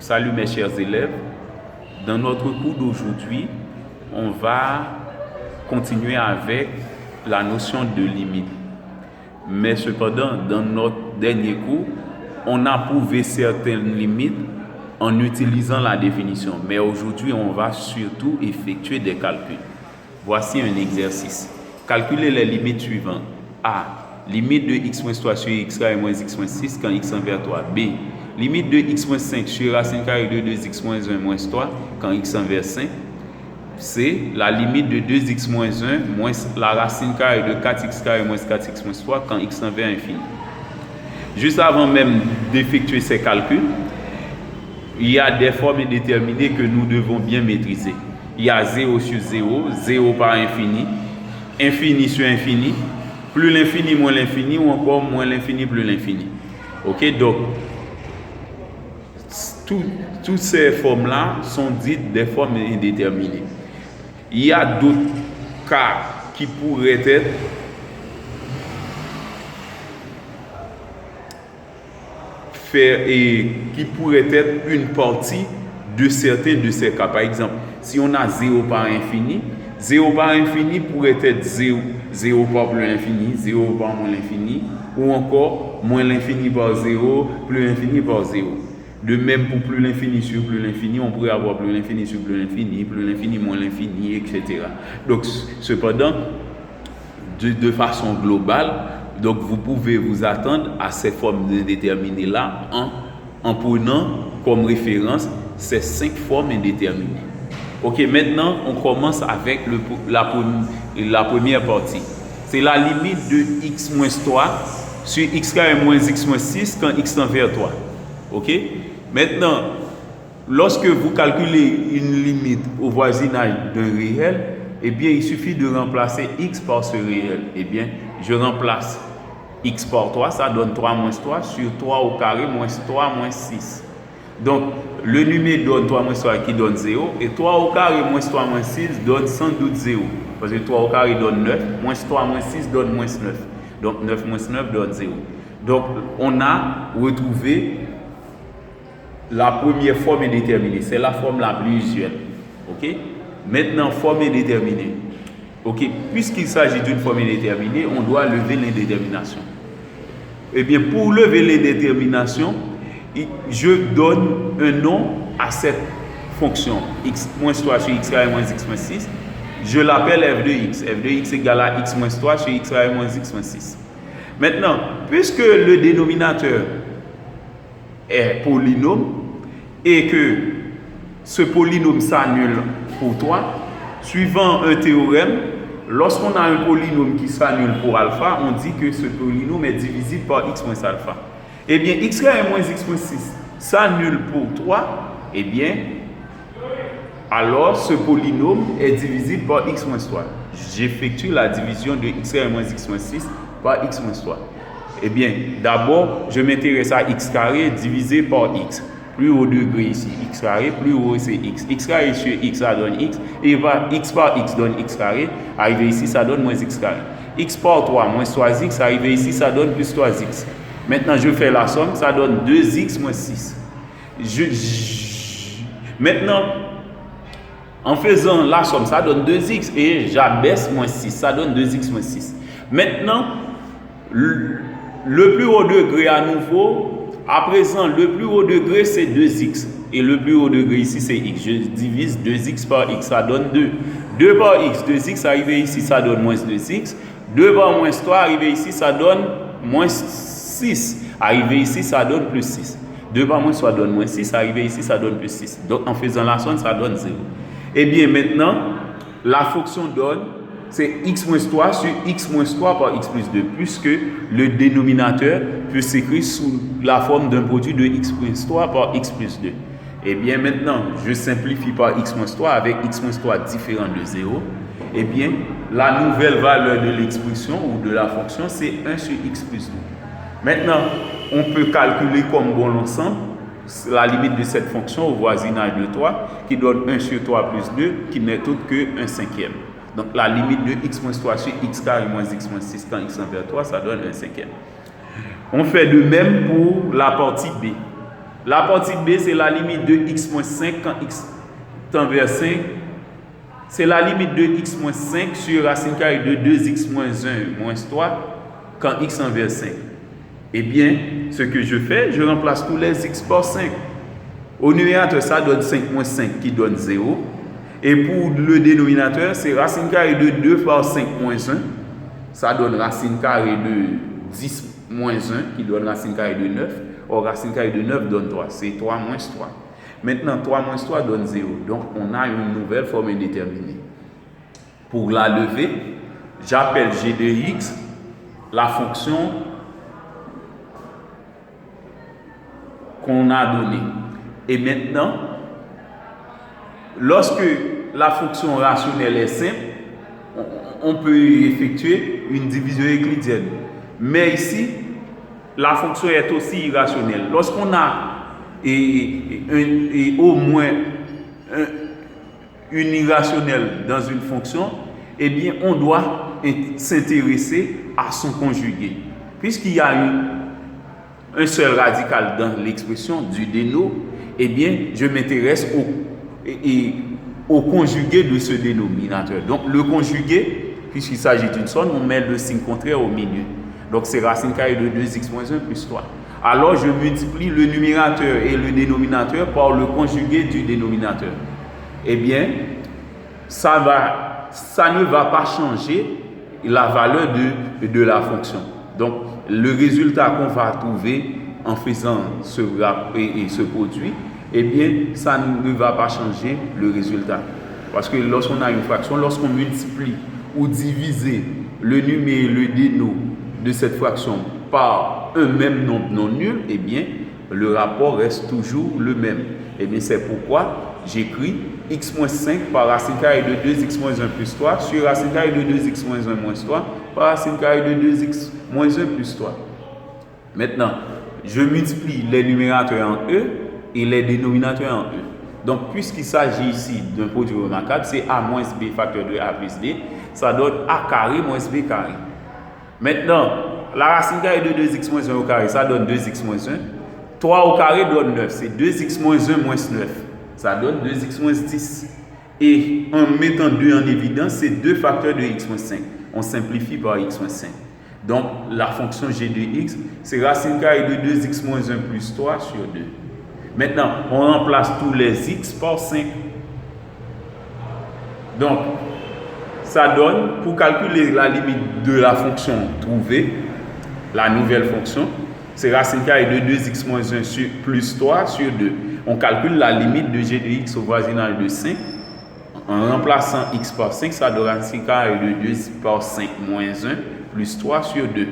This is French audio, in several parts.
Salut mes chers élèves. Dans notre cours d'aujourd'hui, on va continuer avec la notion de limite. Mais cependant, dans notre dernier cours, on a prouvé certaines limites en utilisant la définition. Mais aujourd'hui, on va surtout effectuer des calculs. Voici un exercice. Calculez les limites suivantes. A. Limite de x-3 sur x carré moins x-6 quand x envers 3. B. Limite de x-5 sur racine carrée de 2x moins 1 moins 3 quand x envers 5. C. La limite de 2x moins 1 moins la racine carrée de 4x carré moins 4x moins 3 quand x envers infini. Juste avant même d'effectuer ces calculs, il y a des formes indéterminées que nous devons bien maîtriser. Il y a 0 sur 0, 0 par infini, infini sur infini, plus l'infini moins l'infini ou encore moins l'infini plus l'infini. Ok, donc toutes ces formes-là sont dites des formes indéterminées. Il y a d'autres cas qui pourraient être une partie de certains de ces cas. Par exemple, si on a 0 par infini, 0 par infini pourrait être 0, 0 par plus l'infini, 0 par moins l'infini, ou encore moins l'infini par 0, plus l'infini par 0. De même pour plus l'infini sur plus l'infini, on pourrait avoir plus l'infini sur plus l'infini moins l'infini, etc. Donc, cependant, de façon globale, donc vous pouvez vous attendre à ces formes indéterminées-là en prenant comme référence ces 5 formes indéterminées. Ok, maintenant on commence avec la première partie. C'est la limite de x moins 3 sur x carré moins x moins 6 quand x tend vers 3. Ok, maintenant, lorsque vous calculez une limite au voisinage d'un réel, eh bien il suffit de remplacer x par ce réel. Eh bien, je remplace x par 3, ça donne 3 moins 3 sur 3 au carré moins 3 moins 6. Donc, le numéro donne 3 moins 3 qui donne 0 et 3 au carré moins 3 moins 6 donne sans doute 0. Parce que 3 au carré donne 9, moins 3 moins 6 donne moins 9. Donc, 9 moins 9 donne 0. Donc, on a retrouvé la première forme indéterminée. C'est la forme la plus usuelle. Ok? Maintenant, forme indéterminée. Ok? Puisqu'il s'agit d'une forme indéterminée, on doit lever l'indétermination. Eh bien, pour lever l'indétermination, je donne un nom à cette fonction x moins 3 sur x carré moins x moins 6. Je l'appelle f de x. F de x égale à x moins 3 sur x carré moins x moins 6. Maintenant, puisque le dénominateur est polynôme et que ce polynôme s'annule pour 3, suivant un théorème, lorsqu'on a un polynôme qui s'annule pour alpha, on dit que ce polynôme est divisible par x moins alpha. Eh bien, x carré moins x moins 6 s'annule pour 3, eh bien, alors ce polynôme est divisible par x moins 3. J'effectue la division de x carré moins x moins 6 par x moins 3. Eh bien, d'abord, je m'intéresse à x carré divisé par x. Plus haut degré ici, x carré, plus haut c'est x. X carré sur x, ça donne x. Et x par x donne x carré. Arrivé ici, ça donne moins x carré. X par 3, moins 3x. Arrivé ici, ça donne plus 3x. Maintenant, je fais la somme, ça donne 2x moins 6. Maintenant, en faisant la somme, ça donne 2x et j'abaisse moins 6, ça donne 2x moins 6. Maintenant, le plus haut degré à nouveau, à présent, le plus haut degré c'est 2x et le plus haut degré ici c'est x. Je divise 2x par x, ça donne 2. 2 par x, 2x arrivé ici, ça donne moins 2x. 2 par moins 3 arrivé ici, ça donne moins 6. Arrivé ici, ça donne plus 6. 2 par moins 3 donne moins 6. Arrivé ici, ça donne plus 6. Donc, en faisant la somme, ça donne 0. Eh bien, maintenant, la fonction donne, c'est x moins 3 sur x moins 3 par x plus 2, puisque le dénominateur peut s'écrire sous la forme d'un produit de x moins 3 par x plus 2. Eh bien, maintenant, je simplifie par x moins 3 avec x moins 3 différent de 0. Eh bien, la nouvelle valeur de l'expression ou de la fonction, c'est 1 sur x plus 2. Maintenant, on peut calculer comme bon l'ensemble la limite de cette fonction au voisinage de 3 qui donne 1 sur 3 plus 2 qui n'est autre que 1 cinquième. Donc la limite de x moins 3 sur x carré moins x moins 6 quand x envers 3, ça donne 1 cinquième. On fait de même pour la partie B. La partie B, c'est la limite de x moins 5 quand x tend vers 5. C'est la limite de x moins 5 sur racine carrée de 2x moins 1 moins 3 quand x tend vers 5. Eh bien, ce que je fais, je remplace tous les x par 5. Au numérateur, ça donne 5 moins 5 qui donne 0. Et pour le dénominateur, c'est racine carrée de 2 par 5 moins 1. Ça donne racine carrée de 10 moins 1 qui donne racine carrée de 9. Or, racine carrée de 9 donne 3. C'est 3 moins 3. Maintenant, 3 moins 3 donne 0. Donc, on a une nouvelle forme indéterminée. Pour la lever, j'appelle g de x la fonction qu'on a donnée. Et maintenant, lorsque la fonction rationnelle est simple, on peut effectuer une division euclidienne. Mais ici, la fonction est aussi irrationnelle. Lorsqu'on a au moins une irrationnelle dans une fonction, eh bien, on doit s'intéresser à son conjugué. Puisqu'il y a un seul radical dans l'expression du déno, eh bien, je m'intéresse au conjugué de ce dénominateur. Donc, le conjugué, puisqu'il s'agit d'une somme, on met le signe contraire au milieu. Donc, c'est racine carrée de 2x moins 1 plus 3. Alors, je multiplie le numérateur et le dénominateur par le conjugué du dénominateur. Eh bien, ça ne va pas changer la valeur de la fonction. Donc, le résultat qu'on va trouver en faisant ce produit, eh bien, ça ne va pas changer le résultat. Parce que lorsqu'on a une fraction, lorsqu'on multiplie ou divise le numé et le déno de cette fraction par un même nombre non nul, eh bien, le rapport reste toujours le même. Eh bien, c'est pourquoi j'écris x moins 5 par racine carrée de 2x moins 1 plus 3 sur racine carrée de 2x moins 1 moins 3 par racine carrée de 2x moins 1 plus 3. Maintenant, je multiplie les numérateurs en E et les dénominateurs en E. Donc, puisqu'il s'agit ici d'un produit remarquable, c'est A moins B facteur de A plus D, ça donne A carré moins B carré. Maintenant, la racine carrée de 2x moins 1 au carré, ça donne 2x moins 1. 3 au carré donne 9, c'est 2x moins 1 moins 9. Ça donne 2x moins 10. Et en mettant 2 en évidence, c'est 2 facteurs de x moins 5. On simplifie par x moins 5. Donc, la fonction g de x, c'est racine carrée de 2x moins 1 plus 3 sur 2. Maintenant, on remplace tous les x par 5. Donc, ça donne, pour calculer la limite de la fonction trouvée, la nouvelle fonction, c'est racine carrée de 2x moins 1 sur plus 3 sur 2. On calcule la limite de g de x au voisinage de 5. En remplaçant x par 5, ça donne racine carrée de 2 par 5 moins 1 plus 3 sur 2.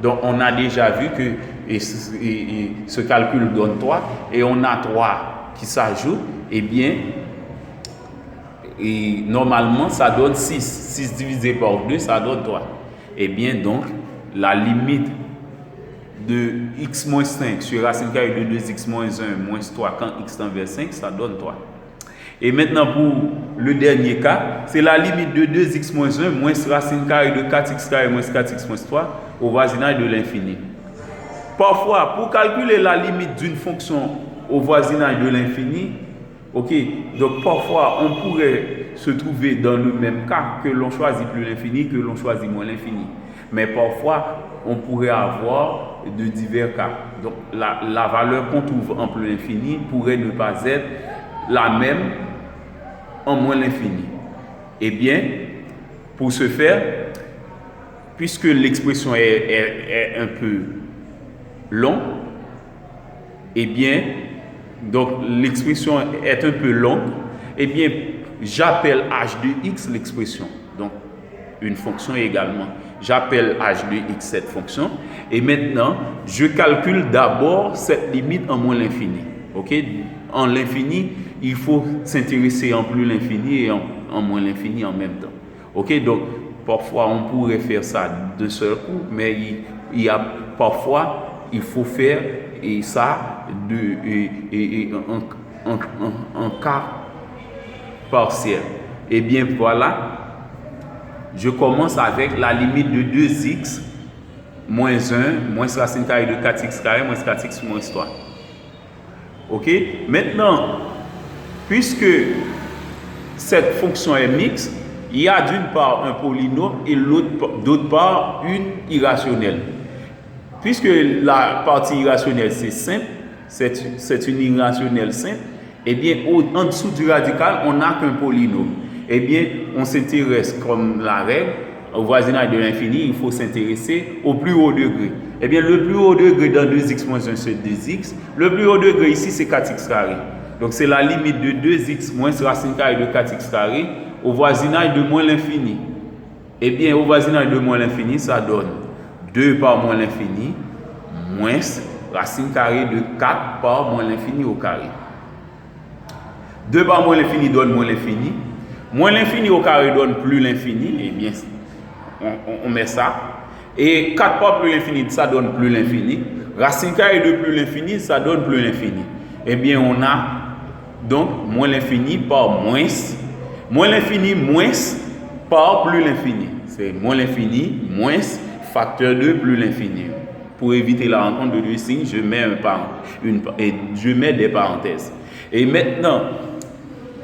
Donc, on a déjà vu que ce calcul donne 3 et on a 3 qui s'ajoutent. Eh bien, normalement, ça donne 6. 6 divisé par 2, ça donne 3. Eh bien, donc, la limite de x moins 5 sur racine carrée de 2x moins 1 moins 3 quand x tend vers 5, ça donne 3. Et maintenant, pour le dernier cas, c'est la limite de 2x moins 1 moins racine carrée de 4x carré moins 4x moins 3 au voisinage de l'infini. Parfois, pour calculer la limite d'une fonction au voisinage de l'infini, ok, donc parfois on pourrait se trouver dans le même cas que l'on choisit plus l'infini, que l'on choisit moins l'infini. Mais parfois, on pourrait avoir de divers cas. Donc, la valeur qu'on trouve en plus l'infini pourrait ne pas être la même en moins l'infini. Eh bien, pour ce faire, puisque l'expression est un peu longue, eh bien, donc l'expression est un peu longue, eh bien, j'appelle h de x l'expression. Donc, une fonction également. J'appelle h de x cette fonction. Et maintenant, je calcule d'abord cette limite en moins l'infini. Ok? En l'infini, il faut s'intéresser en plus l'infini et en moins l'infini en même temps. Ok? Donc, parfois, on pourrait faire ça d'un seul coup, mais il y a parfois, il faut faire ça en cas partiel. Et bien, voilà. Je commence avec la limite de 2x moins 1 moins racine carrée de 4x carré moins 4x moins 3. Ok? Maintenant, puisque cette fonction est mixte, il y a d'une part un polynôme et d'autre part une irrationnelle. Puisque la partie irrationnelle c'est simple, c'est une irrationnelle simple, eh bien en dessous du radical, on n'a qu'un polynôme. Eh bien, on s'intéresse comme la règle, au voisinage de l'infini, il faut s'intéresser au plus haut degré. Eh bien, le plus haut degré dans 2x moins 1, c'est 2x. Le plus haut degré ici, c'est 4x carré. Donc, c'est la limite de 2x moins racine carrée de 4x carré au voisinage de moins l'infini. Eh bien, au voisinage de moins l'infini, ça donne 2 par moins l'infini moins racine carrée de 4 par moins l'infini au carré. 2 par moins l'infini donne moins l'infini. Moins l'infini au carré donne plus l'infini. Eh bien, on met ça. Et 4 par plus l'infini, ça donne plus l'infini. Racine carrée de plus l'infini, ça donne plus l'infini. Eh bien, on a donc moins l'infini par moins. Moins l'infini moins par plus l'infini. C'est moins l'infini moins facteur de plus l'infini. Pour éviter la rencontre de deux signes, je mets des parenthèses. Et maintenant,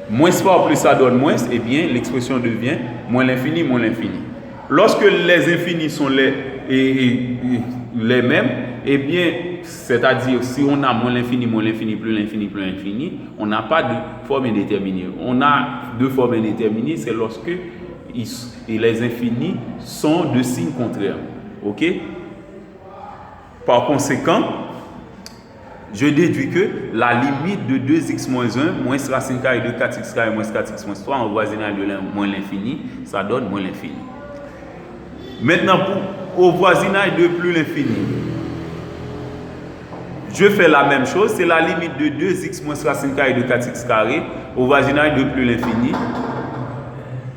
moins par plus ça donne moins, eh bien l'expression devient moins l'infini, moins l'infini. Lorsque les infinis sont les mêmes, eh bien, c'est-à-dire si on a moins l'infini, plus l'infini, plus l'infini, on n'a pas de forme indéterminée. On a deux formes indéterminées, c'est lorsque les infinis sont de signes contraires. Ok? Par conséquent, je déduis que la limite de 2x moins 1 moins racine carrée de 4x carré moins 4x moins 3 en voisinage de moins l'infini, ça donne moins l'infini. Maintenant, au voisinage de plus l'infini, je fais la même chose, c'est la limite de 2x moins racine carrée de 4x carré au voisinage de plus l'infini.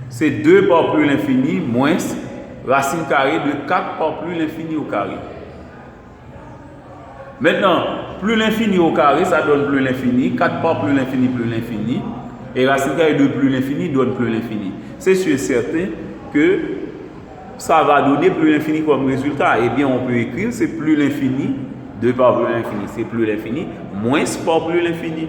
C'est 2 par plus l'infini moins racine carrée de 4 par plus l'infini au carré. Maintenant, plus l'infini au carré, ça donne plus l'infini. 4 par plus l'infini. Et racine carrée de plus l'infini donne plus l'infini. C'est sûr et certain que ça va donner plus l'infini comme résultat. Eh bien, on peut écrire, c'est plus l'infini. 2 par plus l'infini, c'est plus l'infini. Moins par plus l'infini.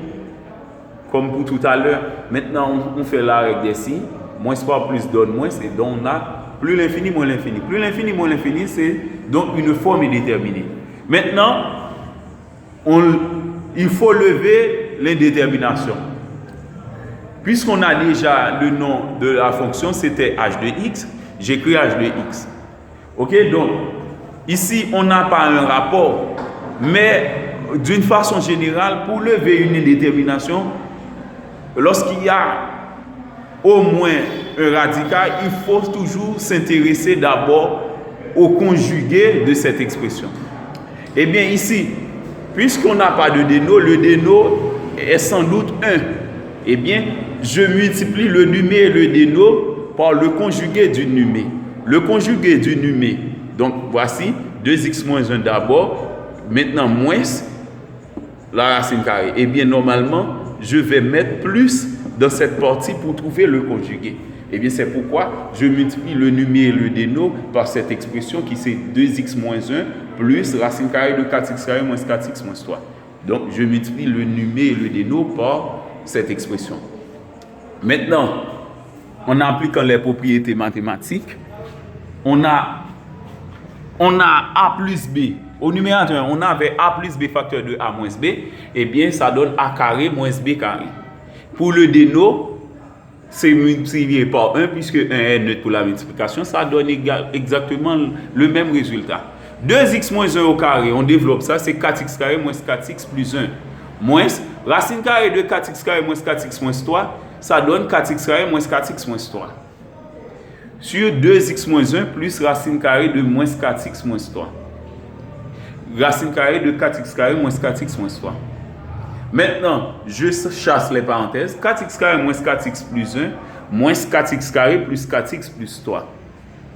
Comme pour tout à l'heure. Maintenant, on fait la règle des signes. Moins par plus donne moins. Et donc, on a plus l'infini, moins l'infini. Plus l'infini, moins l'infini, c'est donc une forme indéterminée. Maintenant, il faut lever l'indétermination. Puisqu'on a déjà le nom de la fonction, c'était h de x, j'écris h de x. Ok, donc ici on n'a pas un rapport, mais d'une façon générale, pour lever une indétermination, lorsqu'il y a au moins un radical, il faut toujours s'intéresser d'abord au conjugué de cette expression. Eh bien ici, puisqu'on n'a pas de déno, le déno est sans doute 1. Eh bien, je multiplie le numé et le déno par le conjugué du numé. Le conjugué du numé, donc voici 2x moins 1 d'abord, maintenant moins la racine carrée. Eh bien, normalement, je vais mettre plus dans cette partie pour trouver le conjugué. Eh bien, c'est pourquoi je multiplie le numé et le déno par cette expression qui c'est 2x moins 1 plus racine carrée de 4x carré moins 4x moins 3. Donc, je multiplie le numé et le déno par cette expression. Maintenant, en appliquant les propriétés mathématiques, on a a plus b. Au numérateur, on avait a plus b facteur de a moins b. Eh bien, ça donne a carré moins b carré. Pour le déno, c'est multiplié par 1 puisque 1 est neutre pour la multiplication, ça donne exactement le même résultat. 2x moins 1 au carré, on développe ça, c'est 4x carré moins 4x plus 1. Moins racine carrée de 4x carré moins 4x moins 3, ça donne 4x carré moins 4x moins 3. Sur 2x moins 1 plus racine carrée de moins 4x moins 3. Racine carrée de 4x carré moins 4x moins 3. Maintenant, je chasse les parenthèses. 4x carré moins 4x plus 1 moins 4x carré plus 4x plus 3.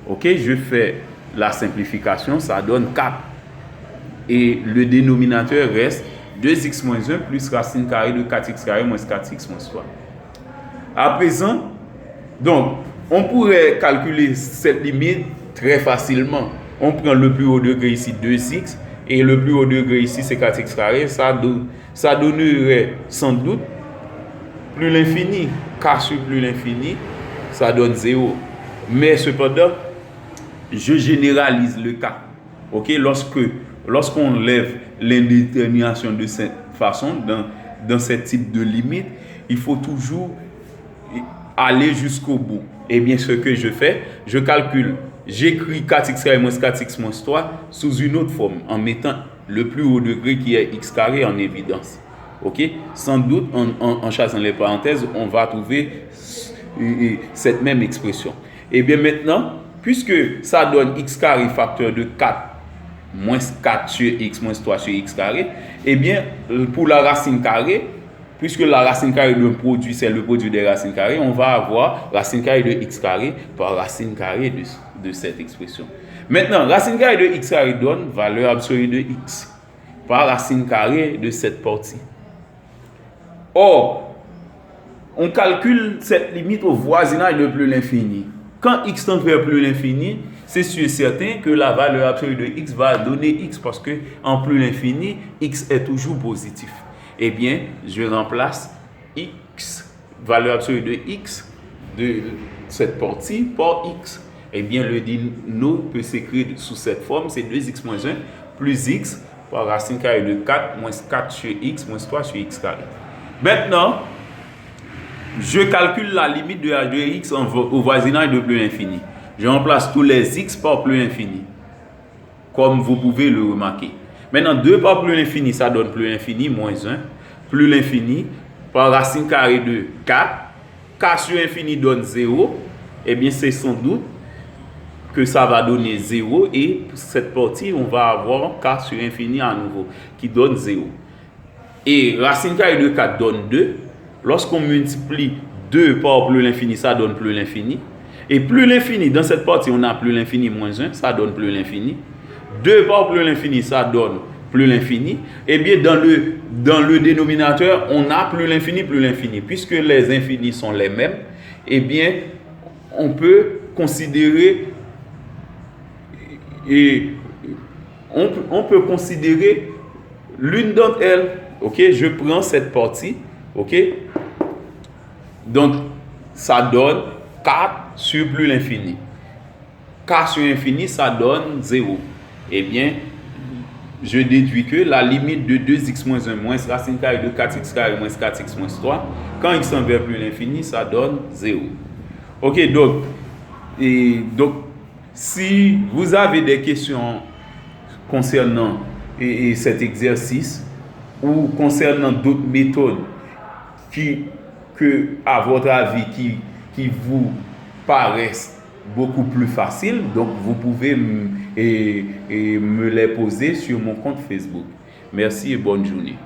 Ok, je fais la simplification, ça donne 4. Et le dénominateur reste 2x moins 1 plus racine carrée de 4x carré moins 4x moins 3. À présent, donc, on pourrait calculer cette limite très facilement. On prend le plus haut degré ici, 2x, et le plus haut degré ici c'est 4x carré, ça donnerait sans doute plus l'infini, k sur plus l'infini, ça donne 0. Mais cependant, je généralise le cas. Ok, lorsqu'on lève l'indétermination de cette façon, dans ce type de limite, il faut toujours aller jusqu'au bout. Et bien, ce que je fais, je calcule, j'écris 4x carré moins 4x moins 3 sous une autre forme, en mettant le plus haut degré qui est x carré en évidence. Ok, sans doute, en chassant les parenthèses, on va trouver cette même expression. Et bien maintenant, puisque ça donne x carré facteur de 4 moins 4 sur x moins 3 sur x carré, et bien pour la racine carrée, puisque la racine carrée d'un produit c'est le produit des racines carrées, on va avoir racine carrée de x carré par racine carrée de cette expression. Maintenant, racine carrée de x carré donne valeur absolue de x par racine carrée de cette partie. Or, on calcule cette limite au voisinage de plus l'infini. Quand x tend vers plus l'infini, c'est sûr et certain que la valeur absolue de x va donner x parce que en plus l'infini, x est toujours positif. Eh bien, je remplace x, valeur absolue de x, de cette partie, par x. Eh bien, le dino peut s'écrire sous cette forme, c'est 2x moins 1 plus x par racine carrée de 4 moins 4 sur x moins 3 sur x carré. Maintenant, je calcule la limite de h de x au voisinage de plus l'infini. Je remplace tous les x par plus l'infini, comme vous pouvez le remarquer. Maintenant, 2 par plus l'infini, ça donne plus l'infini, moins 1. Plus l'infini, par racine carrée de 4. 4 sur infini donne 0. Eh bien, c'est sans doute que ça va donner 0. Et pour cette partie, on va avoir 4 sur infini à nouveau, qui donne 0. Et racine carrée de 4 donne 2. Lorsqu'on multiplie 2 par plus l'infini, ça donne plus l'infini. Et plus l'infini, dans cette partie, on a plus l'infini moins 1, ça donne plus l'infini. 2 par plus l'infini, ça donne plus l'infini. Et bien, dans le dénominateur, on a plus l'infini. Puisque les infinis sont les mêmes, eh bien, on peut considérer l'une d'entre elles. Ok, je prends cette partie. Ok, donc ça donne 4 sur plus l'infini. 4 sur infini, ça donne 0. Eh bien, je déduis que la limite de 2x moins 1 moins racine carrée de 4x carré moins 4x moins 3, quand x tend vers plus l'infini, ça donne 0. Ok, donc si vous avez des questions concernant cet exercice ou concernant d'autres méthodes que, à votre avis, qui vous paraissent beaucoup plus faciles, donc vous pouvez me les poser sur mon compte Facebook. Merci et bonne journée.